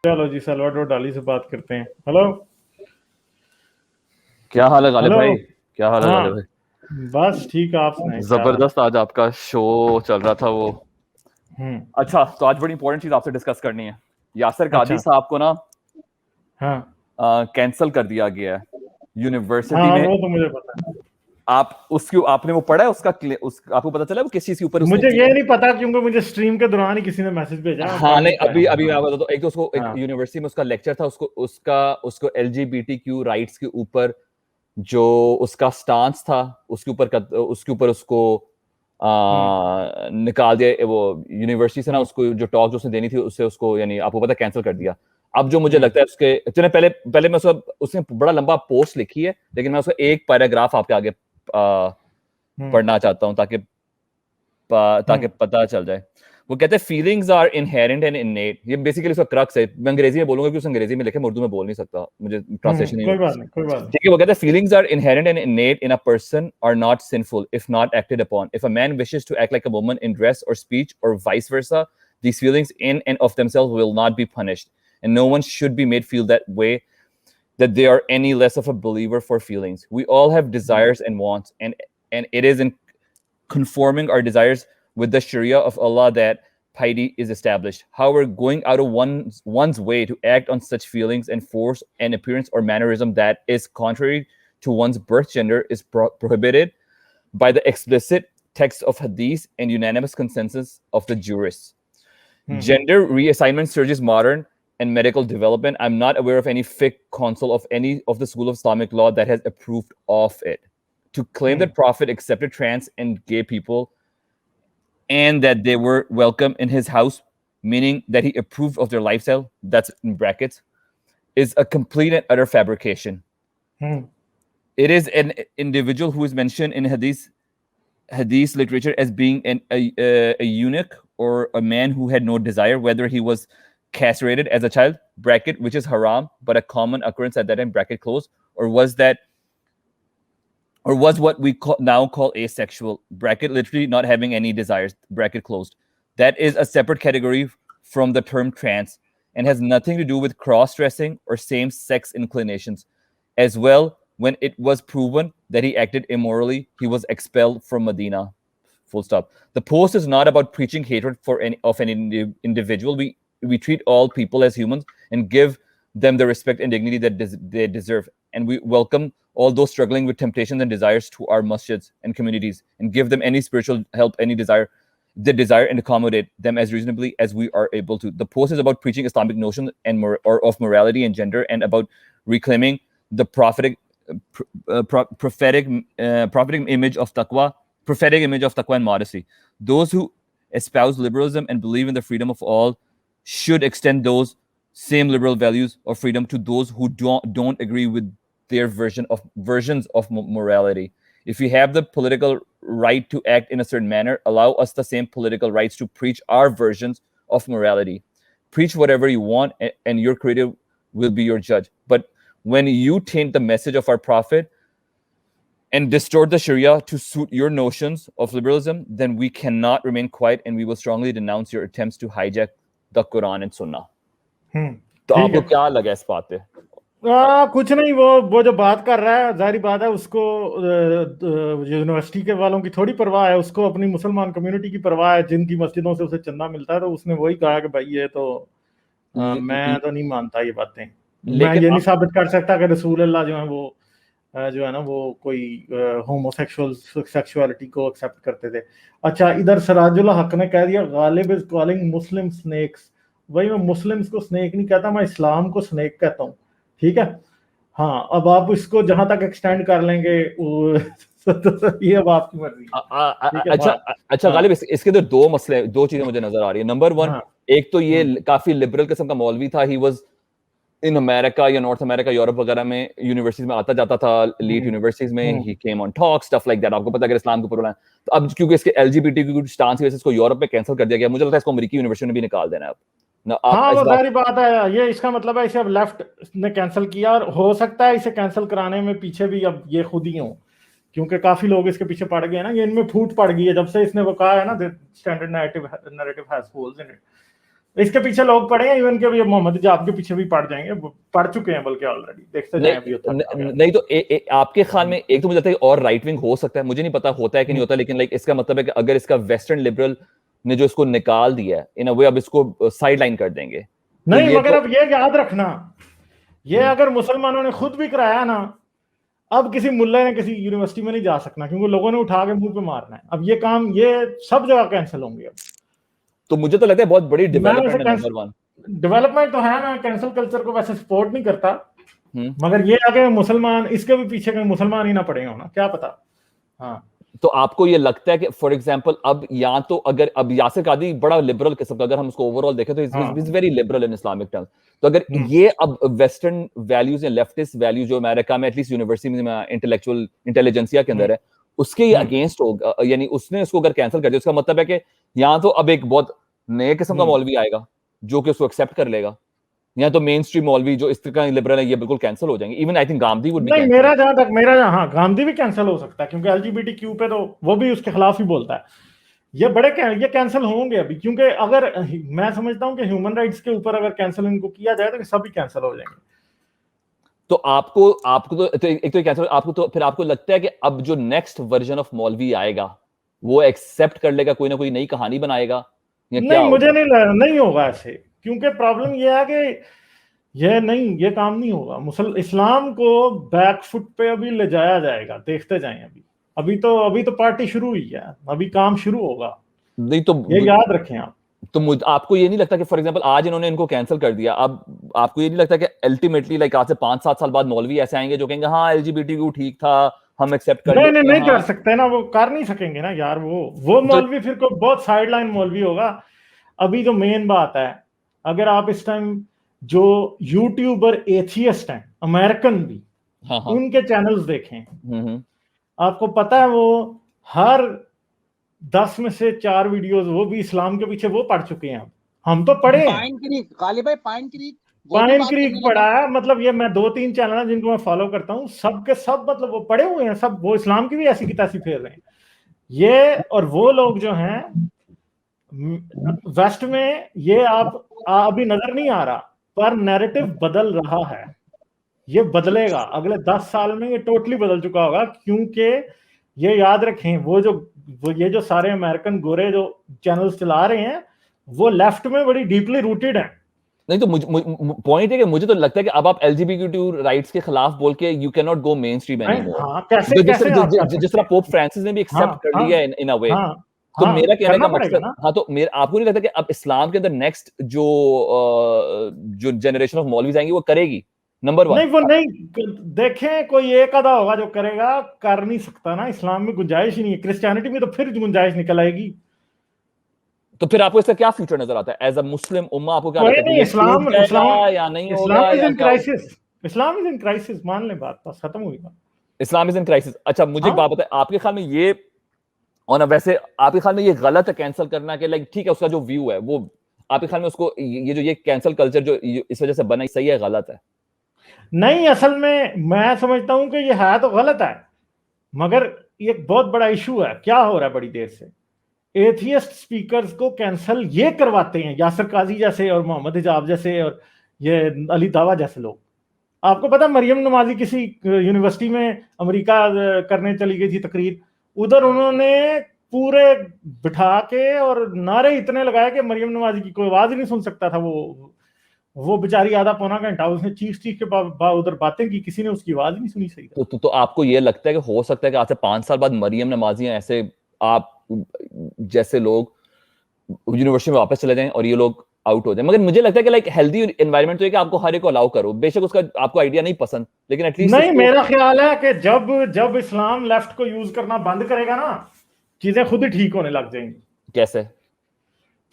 चलो जी, सलवाडोर डाली से बात करते हैं। हेलो, क्या हाल है गालिब हेलो। भाई? क्या हाल है हाँ, गालिब भाई? बस ठीक है, आप सुनाए क्या हाल? जबरदस्त। आज आपका शो चल रहा था वो। हम्म। अच्छा, तो आज बड़ी इंपॉर्टेंट चीज आपसे डिस्कस करनी है। यासिर कादी अच्छा। साहब को ना हाँ कैंसिल कर दिया गया है यूनिवर्सिटी हाँ, में। वो तो मुझे पता है। आपने वो पढ़ा है उसका आपको पता चला वो किस चीज के ऊपर उसने मुझे ये नहीं पता क्योंकि मुझे स्ट्रीम के दौरान ही किसी ने मैसेज भेजा, मैं हाँ पढ़ नहीं, नहीं अभी पाया। अभी मैं बताता हूँ। एक तो उसको एक हाँ। यूनिवर्सिटी में उसका लेक्चर था, उसको LGBTQ राइट्स के ऊपर जो उसका स्टांस था उसके ऊपर उसको निकाल दिया। वो यूनिवर्सिटी से ना, हम्म। उसको जो टॉक जो उसने देनी थी उससे उसको, यानी आपको पता, कैंसिल कर दिया। अब जो मुझे हम्म। लगता है उसके चले पहले पहले मैं उसने बड़ा लंबा पोस्ट लिखी है, लेकिन मैं उसका एक पैराग्राफ आपके आगे हम्म। पढ़ना चाहता हूँ ताकि हम्म। पता चल जाए। वो कहते हैं feelings are inherent and innate. ये बेसिकली उसका क्रक्स है। मैं अंग्रेजी में बोलूंगा क्योंकि उसे अंग्रेजी में लिखे, मैं उर्दू में बोल नहीं सकता, मुझे ट्रांसलेशन नहीं। कोई बात नहीं, कोई बात नहीं। ठीक है, वो कहते हैं feelings are inherent and innate in a person are not sinful if not acted upon. If a man wishes to act like a woman in dress or speech or vice versa, these feelings in and of themselves will not be punished, and no one should be made feel that way, that they are any less of a believer for feelings. We all have desires and wants, and it is in conforming our desires with the Sharia of Allah that piety is established. However, going out of one's way to act on such feelings and force an appearance or mannerism that is contrary to one's birth gender is prohibited by the explicit text of Hadith and unanimous consensus of the jurists. Gender reassignment surges modern and medical development. I'm not aware of any fiqh council of any of the school of Islamic law that has approved of it. To claim that Prophet accepted trans and gay people and that they were welcome in his house, meaning that he approved of their lifestyle, that's in brackets, is a complete and utter fabrication. It is an individual who is mentioned in hadith literature as being a eunuch or a man who had no desire, whether he was castrated as a child, bracket, which is haram, but a common occurrence at that time, bracket close, or was what we now call asexual, bracket, literally not having any desires, bracket closed. That is a separate category from the term trans and has nothing to do with cross-dressing or same-sex inclinations. As well, when it was proven that he acted immorally, he was expelled from Medina. Full stop. The post is not about preaching hatred for any individual. We treat all people as humans and give them the respect and dignity that they deserve. And we welcome all those struggling with temptations and desires to our masjids and communities and give them any spiritual help, any desire they desire, and accommodate them as reasonably as we are able to. The post is about preaching Islamic notions and of morality and gender, and about reclaiming the prophetic image of taqwa, and modesty. Those who espouse liberalism and believe in the freedom of all should extend those same liberal values of freedom to those who don't agree with their versions of morality. If we have the political right to act in a certain manner, allow us the same political rights to preach our versions of morality. Preach whatever you want, and your creator will be your judge. But when you taint the message of our prophet and distort the Sharia to suit your notions of liberalism, then we cannot remain quiet, and we will strongly denounce your attempts to hijack the Quran and Sunnah. तो ठीक आपको है। क्या लगा इस बात पे? कुछ नहीं, वो जो बात कर रहा है, जाहिर बात है उसको यूनिवर्सिटी के वालों की थोड़ी परवाह है, उसको अपनी मुसलमान कम्युनिटी की परवाह है जिनकी मस्जिदों से उसे चंदा मिलता है। तो उसने वही कहा कि भाई ये तो मैं तो नहीं मानता ये बातें। मैं लेकिन ये नहीं साबित कर सकता कि रसूल अल्लाह जो है वो जो है ना वो कोई होमोसेक्सुअल सेक्सुअलिटी को एक्सेप्ट करते थे। अच्छा, इधर सराजुल हक ने कह दिया Ghalib is calling Muslim snakes. भाई मैं मुस्लिम्स को स्नेक नहीं कहता, मैं इस्लाम को स्नेक कहता हूँ। ठीक है। हाँ, अब आप इसको जहां तक एक्सटेंड कर लेंगे तो ये अब आपकी मर्जी है। ठीक है। अच्छा हाँ अच्छा हाँ गालिब, इसके अंदर दो चीजें मुझे नजर आ रही है। नंबर वन, हाँ। एक तो ये काफी लिबरल किस्म का मौलवी था। ही वाज इन अमेरिका या नॉर्थ अमेरिका, यूरोप वगैरह में यूनिवर्सिटीज में आता जाता था, लीड यूनिवर्सिटीज में। He came on talk stuff like that. आपको पता है अगर इस्लाम के ऊपर बोलना है तो अब क्योंकि इसके LGBTQ स्टांस की वजह से इसको यूरोप में कैंसिल कर दिया गया, मुझे लगता है इसको अमेरिकी यूनिवर्सिटी में भी निकाल देना है अब ना। आप हाँ, इस वो बात सारी बात है। ये इसका मतलब है इसे अब लेफ्ट ने कैंसिल किया, और हो सकता है इसे कैंसिल कराने में पीछे भी अब ये खुद ही हों, क्योंकि काफी लोग इसके पीछे पड़ गए ना। ये इनमें फूट पड़ गई है जब से इसने वो कहा है ना, standard narrative has holes in it. इसके पीछे लोग पड़े हैं, इवन के भी मोहम्मद जाब के पीछे भी पड़ जाएंगे, पड़ चुके हैं बल्कि ऑलरेडी, देखते जाएं अभी होता है। नहीं तो आपके ख्याल में एक तो मुझे लगता है और राइट विंग हो सकता है, मुझे नहीं पता होता है कि नहीं होता, लेकिन लाइक इसका मतलब है कि अगर इसका वेस्टर्न लिबरल ने जो इसको निकाल दिया है इन अ वे, अब इसको साइड लाइन कर देंगे। तो नहीं, ये मगर अब ये याद रखना, ये हम्म। अगर मुसलमानों ने खुद भी कराया ना, अब किसी मुल्ला ने किसी यूनिवर्सिटी में नहीं जा सकना, क्योंकि लोगों ने उठा के मुंह पे मारना है। अब ये काम ये सब जगह कैंसिल होंगे। अब तो मुझे तो लगता है बहुत बड़ी मैं वैसे डेवलपमेंट है, नंबर वन। डेवलपमेंट तो है, मैं कैंसिल कल्चर को वैसे सपोर्ट नहीं करता, हम्म। मगर ये आगे मुसलमान इसके भी पीछे कहीं मुसलमान ही ना पड़े हो ना, क्या पता। हाँ, तो आपको ये लगता है कि फॉर एग्जांपल अब या तो अगर अब यासिर कादरी बड़ा लिबरल किस्म का, अगर हम उसको ओवरऑल देखें तो is very liberal in Islamic terms, तो अगर ये अब वेस्टर्न वैल्यूज या लेफ्टिस्ट वैल्यूज जो अमेरिका में एटलीस्ट यूनिवर्सिटी में इंटेलेक्चुअल इंटेलिजेंसिया के अंदर है उसके ये अगेंस्ट होगा, यानी उसने उसको अगर कैंसिल कर दिया, उसका मतलब है कि यहाँ तो अब एक बहुत नए किस्म का मौलवी आएगा जो कि उसको एक्सेप्ट कर लेगा, या तो मेन स्ट्रीम मौलवी जो इस तरह का लिबरल है ये बिल्कुल कैंसिल हो जाएंगे। Even I think Gandhi would be नहीं, कैंसिल। मेरा जहां तक हाँ, गांधी भी कैंसिल हो सकता है, क्योंकि एलजीबीटीक्यू पे तो वो भी उसके खिलाफ ही बोलता है। ये कैंसिल होंगे अभी, क्योंकि अगर मैं समझता हूं कि ह्यूमन राइट्स के ऊपर अगर कैंसिल इनको किया जाए तो सभी कैंसिल हो जाएंगे। तो आपको आपको तो एक तो कैंसिल, आपको तो फिर आपको लगता है कि अब जो नेक्स्ट वर्जन ऑफ मौलवी आएगा वो एक्सेप्ट कर लेगा, कोई ना कोई नई कहानी बनाएगा, या क्या नहीं, मुझे होगा? नहीं होगा ऐसे, क्योंकि प्रॉब्लम ये है कि ये काम नहीं होगा। इस्लाम को बैकफुट पे अभी ले जाया जाएगा, देखते जाएं। अभी तो पार्टी शुरू हुई है, अभी काम शुरू होगा, नहीं तो ये याद रखें आप। तो आपको ये नहीं लगता कि फॉर एग्जांपल आज इन्होंने इनको कैंसिल कर दिया, अब आपको ये नहीं लगता कि अल्टीमेटली लाइक आज से 5-7 साल बाद मौलवी ऐसे आएंगे जो कहेंगे हाँ एलजीबीटीक्यू ठीक था, हम एक्सेप्ट कर नहीं नहीं लेते हैं, नहीं कर हाँ। सकते ना, वो कर नहीं सकेंगे ना यार। वो तो मौलवी फिर को बहुत साइडलाइन मौलवी होगा। अभी जो मेन बात है, अगर आप इस टाइम जो यूट्यूबर एथियस्ट हैं अमेरिकन भी, हाँ हाँ। उनके चैनल्स देखें, हम्म। आपको पता है वो हर 10 में से 4 वीडियोस वो भी इस्लाम के पीछे वो पढ़ चुके हैं। हम तो पढ़े हैं। पाइन क्रीक, गालिब भाई पाइन क्रीक, वो भी पाइन बात क्रीक करने पढ़ा लगा। है, मतलब ये मैं 2-3 चैनल हैं जिनको मैं फॉलो करता हूँ, सब के सब मतलब वो पढ़े हुए हैं सब, वो इस्लाम की भी ऐसी की तैसी फेर रहे हैं ये। और वो लोग जो हैं वेस्ट में, ये आप अभी नजर नहीं आ रहा, पर नैरेटिव बदल रहा है। ये बदलेगा अगले 10 साल में, ये टोटली बदल चुका होगा, क्योंकि ये याद रखें ये जो सारे अमेरिकन गोरे जो चैनल्स चला रहे हैं वो लेफ्ट में बड़ी डीपली रूटेड हैं। नहीं तो पॉइंट है कि मुझे तो लगता है कि अब आप एलजीबीटी राइट्स के खिलाफ बोल के you can not go main stream anymore. हाँ, कैसे कैसे आप कर जिस सकते तरह हैं? पोप फ्रांसिस ने भी एक्सेप्ट हाँ कर हाँ लिया इन अ वे। हाँ तो हाँ, मेरा कहने करना का पड़ेगा मकसद, ना। हाँ तो मेरा आपको नहीं लगता कि अब इस्लाम के अंदर नेक्स्ट जो जनरेशन ऑफ मौलवीज आएंगी वो करेगी? Number one. नहीं, वो नहीं देखें, कोई एक आधा होगा जो करेगा, कर नहीं सकता ना। इस्लाम में गुंजाइश ही नहीं है, क्रिश्चियनिटी में तो फिर गुंजाइश निकल आएगी। तो फिर आपको इसका क्या फ्यूचर नजर आता है एज अ मुस्लिम उम्मा? आपको क्या कोई लगता है कि नहीं, ये टूट इस्लाम जाएगा इस्लाम या नहीं इस्लाम होगा इज या इन क्या होगा? Crisis. Islam is in crisis, मान ले बात, बस खत्म हुई बात। Islam is in crisis. अच्छा मुझे एक हाँ, बात बताए, आपके ख्याल में ये, और ना वैसे आपके ख्याल में ये गलत है कैंसिल करना, कि लाइक ठीक है उसका जो व्यू है वो आपके ख्याल में उसको ये जो ये कैंसिल कल्चर जो इस वजह से बना, सही है गलत है? नहीं, असल में मैं समझता हूं कि ये है तो गलत है, मगर ये बहुत बड़ा इशू है। क्या हो रहा है बड़ी देर से, एथियस्ट स्पीकर्स को कैंसिल ये करवाते हैं यासिर काजी जैसे और मोहम्मद हिजाब जैसे और ये अली दावा जैसे लोग। आपको पता मरियम नमाजी किसी यूनिवर्सिटी में अमेरिका करने चली गई थी तकरीर, उधर उन्होंने पूरे बिठा के और नारे इतने लगाए कि मरियम नमाजी की कोई आवाज ही नहीं सुन सकता था। वो बेचारी आधा पौना घंटा उसने चीख चीख के उधर बातें की, किसी ने उसकी आवाज नहीं सुनी सही। तो आपको ये लगता है कि हो सकता है कि आज से 5 साल बाद मरियम नमाजी ऐसे आप जैसे लोग यूनिवर्सिटी में वापस चले जाएं और ये लोग आउट हो जाए? मगर मुझे लगता है कि लाइक हेल्दी एनवायरनमेंट तो है कि आपको हर एक को अलाउ करो, बेशक उसका आपको आइडिया नहीं पसंद, लेकिन एटलीस्ट नहीं, उसको। मेरा ख्याल है कि जब जब इस्लाम लेफ्ट को यूज करना बंद करेगा ना, चीजें खुद ही ठीक होने लग जाएंगी। कैसे?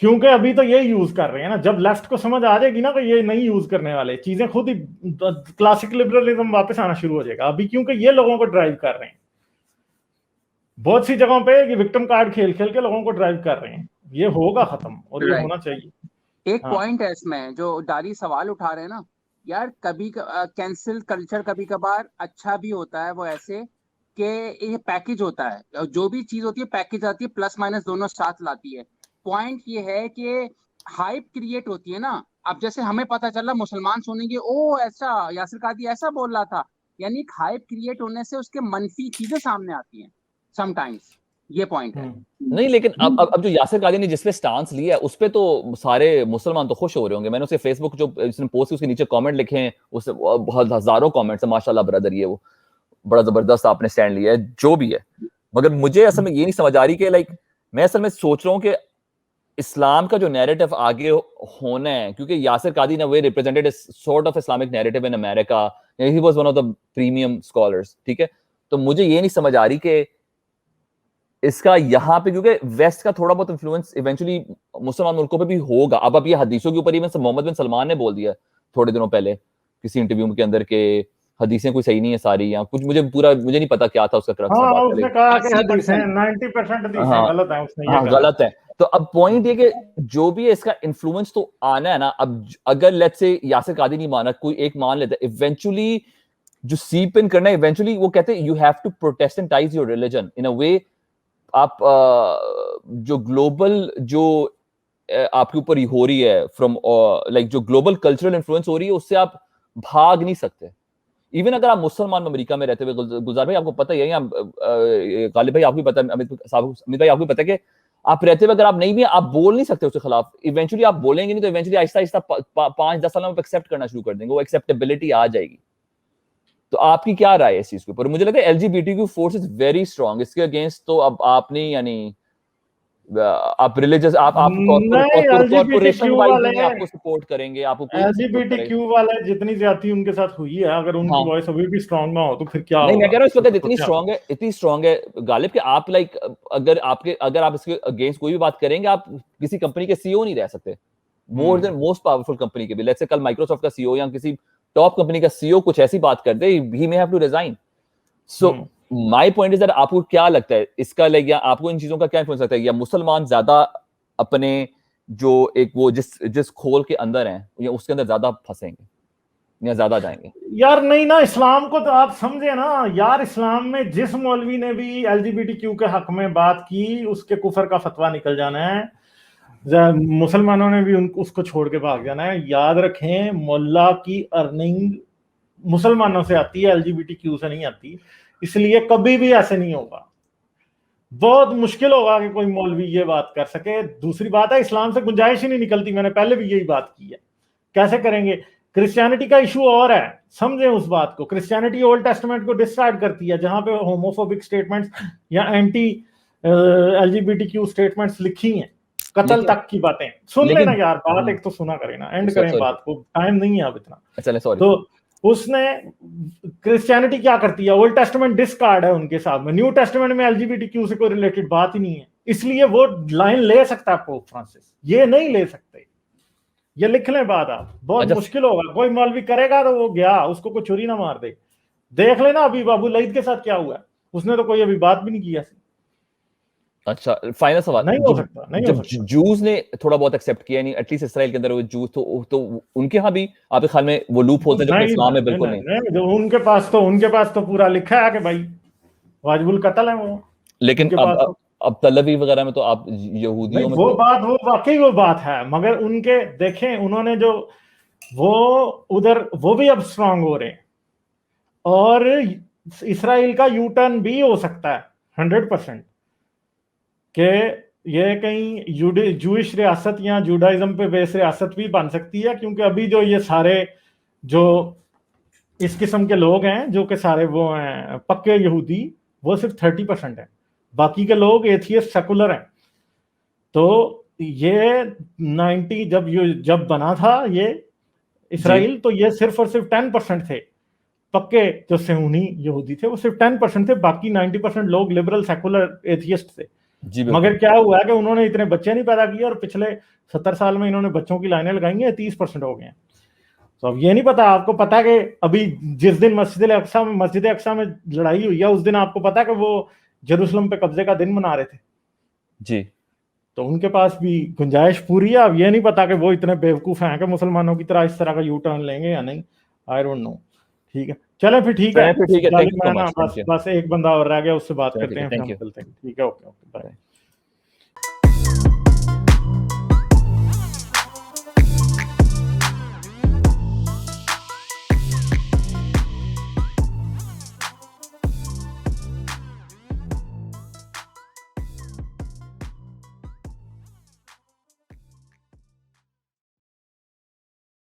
क्योंकि अभी तो ये यूज कर रहे हैं ना, जब लेफ्ट को समझ आ जाएगी ना कि ये नहीं यूज करने वाले, चीजें खुद ही क्लासिक लिबरलिज्म वापस आना शुरू हो जाएगा। अभी क्योंकि ये लोगों को ड्राइव कर रहे हैं, बहुत सी जगहों पे ये विक्टिम कार्ड खेल खेल के लोगों को ड्राइव कर रहे हैं। ये होगा खत्म और ये होना चाहिए। एक पॉइंट है इसमें जो डाली सवाल उठा रहे हैं ना यार, कभी कैंसिल कल्चर कभी कभार अच्छा भी होता है, वो ऐसे कि ये पैकेज होता है, जो भी चीज होती है पैकेज आती है, प्लस माइनस दोनों साथ लाती है। पॉइंट ये है कि हाइप क्रिएट होती है ना, अब जैसे हमें पता चला मुसलमान सुनेंगे ओ ऐसा यासिर कादी ऐसा बोल रहा था, यानी एक हाइप क्रिएट होने से उसके मनफी चीजें सामने आती हैं समटाइम्स, ये पॉइंट है। नहीं, लेकिन अब जो यासिर कादी ने जिस पे स्टांस लिया है उस पे तो सारे मुसलमान तो खुश हो रहे होंगे। मैंने उसे फेसबुक जो इसने पोस्ट की उसके नीचे कमेंट लिखे हैं, उससे बहुत हजारों कमेंट्स है, माशाल्लाह ब्रदर ये वो बड़ा जबरदस्त आपने स्टैंड लिया है जो भी है। मगर मुझे असल में ये नहीं समझ आ रही कि लाइक मैं असल में सोच रहा हूँ कि इस्लाम का जो नैरेटिव आगे होना है, क्योंकि यासिर कादी ने वे represented sort of Islamic narrative in America, he was one of the premium scholars, ठीक है। तो मुझे ये नहीं समझ आ रही कि इसका यहाँ पे, क्योंकि वेस्ट का थोड़ा बहुत इन्फ्लुएंस इवेंचुअली मुसलमान मुल्कों पे भी होगा। अब ये हदीसों के ऊपर ही मोहम्मद बिन सलमान ने बोल दिया थोड़े दिनों पहले किसी इंटरव्यू के अंदर के हदीसें कोई सही नहीं है सारी, या कुछ मुझे नहीं पता क्या था उसका क्रक्स। हाँ, उसने कहा कि 80% हदीसें 90% हदीसें हाँ गलत हैं, उसने ये हाँ कहा। गलत है। तो अब पॉइंट ये कि जो भी है इसका इन्फ्लुएंस तो आना है ना। अब अगर लेट्स से यासिर कादी नहीं माना, कोई एक मान लेता है, इवेंचुअली जो सीप इन करना है, इवेंचुअली वो कहते हैं you have to protestantize your religion in a way. आप जो ग्लोबल जो आपके ऊपर हो रही है फ्रॉम लाइक जो ग्लोबल कल्चरल इन्फ्लुएंस हो रही है, उससे आप भाग नहीं सकते। इवन अगर आप मुसलमान अमेरिका में रहते हुए, गुलजार भाई आपको पता ही है, गालिब भाई आपको भी पता है, अमित भाई आपको भी पता है कि आप रहते हुए अगर आप नहीं भी, आप बोल नहीं सकते उसके खिलाफ। इवेंचुअली आप बोलेंगे नहीं तो इवेंचुअली आहिस्ता आहिस्ता 5-10 साल में एक्सेप्ट करना शुरू कर देंगे, वो एक्सेप्टेबिलिटी आ जाएगी। तो आपकी क्या राय है इस चीज के ऊपर? मुझे लगता है LGBTQ force is very strong इसके अगेंस्ट। तो अब आप नहीं, यानी आप रिलीजियस, आप नहीं, कॉर्पोरेशन एलजीबीटीक्यू वाइज वाले नहीं आपको सपोर्ट करेंगे, आपको कोई सपोर्ट करेगा। एलजीबीटीक्यू वाले जितनी ज्यादती उनके साथ हुई है, अगर उनकी हाँ वॉइस अभी भी स्ट्रांग ना हो तो फिर क्या नहीं, मैं होगा? कह रहा हूँ इस वक्त तो इतनी स्ट्रांग है गालिब कि आप लाइक अगर आप इसके अगेंस्ट कोई भी बात करेंगे, आप किसी कंपनी के सीईओ नहीं रह सकते, more than most powerful company के भी। लेट्स से कल माइक्रोसॉफ्ट का सीईओ या किसी टॉप कंपनी का सीईओ कुछ ऐसी बात कर दे, he may have to resign. So my point is that आपको क्या लगता है इसका, लाइक, या आपको इन चीजों का क्या इन्फ्लुएंस लगता है, या मुसलमान ज्यादा अपने जो एक वो जिस खोल के अंदर हैं या उसके अंदर ज्यादा फंसेंगे या ज्यादा जाएंगे? यार नहीं ना, इस्लाम को तो आप समझे ना यार, इस्लाम में जिस मौलवी ने भी एलजीबीटीक्यू के हक में बात की उसके कुफर का फतवा निकल जाना है, मुसलमानों ने भी उसको छोड़ के भाग जाना है। याद रखें, मुल्ला की अर्निंग मुसलमानों से आती है, एलजीबीटीक्यू से नहीं आती, इसलिए कभी भी ऐसे नहीं होगा। बहुत मुश्किल होगा कि कोई मौलवी ये बात कर सके। दूसरी बात है, इस्लाम से गुंजाइश ही नहीं निकलती, मैंने पहले भी यही बात की है। कैसे करेंगे? क्रिश्चियनिटी का इशू और है, समझे उस बात को। क्रिश्चियनिटी ओल्ड टेस्टामेंट को डिस्कार्ड करती है, जहां पे होमोफोबिक स्टेटमेंट्स या एंटी एलजीबीटीक्यू स्टेटमेंट्स लिखी हैं, कत्ल तक की बातें। सुन लेना यार बात, एक तो सुना करें ना, एंड करें बात को, टाइम नहीं है अब इतना। तो उसने क्रिश्चियनिटी क्या करती है, ओल्ड टेस्टामेंट डिस्कार्ड है उनके साथ में, न्यू टेस्टामेंट में एलजीबीटीक्यू से कोई रिलेटेड बात ही नहीं है, इसलिए वो लाइन ले सकता है पोप फ्रांसिस, ये नहीं ले सकते। ये लिख लें बात आप, बहुत मुश्किल होगा। कोई मौलवी करेगा तो वो गया, उसको कोई छुरी ना मार दे। देख लेना अभी बाबू लईद के साथ क्या हुआ, उसने तो कोई अभी बात भी नहीं की ऐसी। अच्छा, फाइनल सवाल, नहीं हो सकता, नहीं जब हो सकता। जूस ने थोड़ा बहुत एक्सेप्ट किया, नहीं एटलीस्ट इसराइल के अंदर वो जूस, तो उनके यहाँ भी आपके ख्याल में वो लूप होते हैं जो इस्लाम में बिल्कुल नहीं? जो उनके पास तो पूरा लिखा है कि भाई वाजिबुल कत्ल है वो। लेकिन अब तलवी वगैरह में तो आप यहूदियों में वो तो बात, वो वाकई वो बात है, मगर उनके देखें उन्होंने जो वो उधर वो भी अब स्ट्रांग हो रहे हैं, और इसराइल का यू टर्न भी हो सकता है 100% कि ये कहीं जूइश रियासत या जूडाइज्म पे बेस रियासत भी बन सकती है, क्योंकि अभी जो ये सारे जो इस किस्म के लोग हैं जो कि सारे वो हैं पक्के यहूदी, वो सिर्फ 30% है, बाकी के लोग एथियस्ट सेकुलर हैं। तो ये 90 जब बना था ये इसराइल, तो ये सिर्फ और सिर्फ 10% थे पक्के जो सेहूनी यहूदी थे, वो सिर्फ 10% थे, बाकी 90% लोग लिबरल सेकुलर एथियस्ट थे। मगर क्या हुआ है कि उन्होंने इतने बच्चे नहीं पैदा किए, और पिछले 70 साल में इन्होंने बच्चों की लाइनें लगाई हैं, 30% हो गए हैं। तो अब ये नहीं पता, आपको पता है कि अभी जिस दिन मस्जिद अक्सा में लड़ाई हुई है, उस दिन आपको पता है कि वो जेरूसलम पे कब्जे का दिन मना रहे थे जी। तो उनके पास भी गुंजाइश पूरी है। अब ये नहीं पता कि वो इतने बेवकूफ हैं कि मुसलमानों की तरह इस तरह का यू टर्न लेंगे या नहीं, आई डोंट नो। ठीक है, चले फिर, ठीक है, ठीक है, बस एक बंदा और रह गया, उससे बात करते हैं, फिर हम चलते हैं। ठीक है, ओके, बाय।